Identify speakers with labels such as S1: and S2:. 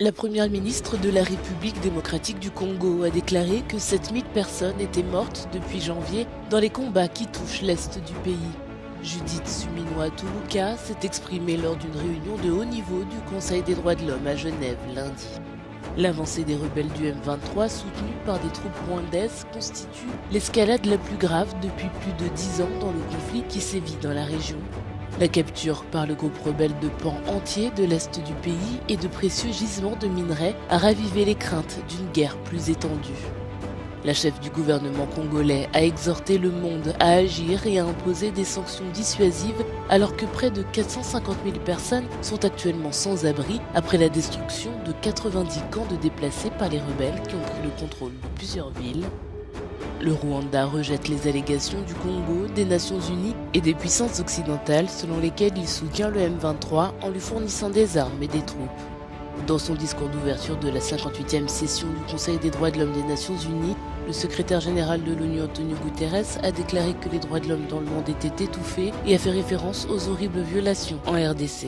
S1: La première ministre de la République démocratique du Congo a déclaré que 7000 personnes étaient mortes depuis janvier dans les combats qui touchent l'est du pays. Judith Suminwa Tuluka s'est exprimée lors d'une réunion de haut niveau du Conseil des droits de l'homme à Genève lundi. L'avancée des rebelles du M23 soutenue par des troupes rwandaises constitue l'escalade la plus grave depuis plus de 10 ans dans le conflit qui sévit dans la région. La capture par le groupe rebelle de pans entiers de l'est du pays et de précieux gisements de minerais a ravivé les craintes d'une guerre plus étendue. La chef du gouvernement congolais a exhorté le monde à agir et à imposer des sanctions dissuasives alors que près de 450 000 personnes sont actuellement sans abri après la destruction de 90 camps de déplacés par les rebelles qui ont pris le contrôle de plusieurs villes. Le Rwanda rejette les allégations du Congo, des Nations Unies et des puissances occidentales selon lesquelles il soutient le M23 en lui fournissant des armes et des troupes. Dans son discours d'ouverture de la 58e session du Conseil des droits de l'homme des Nations Unies, le secrétaire général de l'ONU Antonio Guterres a déclaré que les droits de l'homme dans le monde étaient étouffés et a fait référence aux horribles violations en RDC.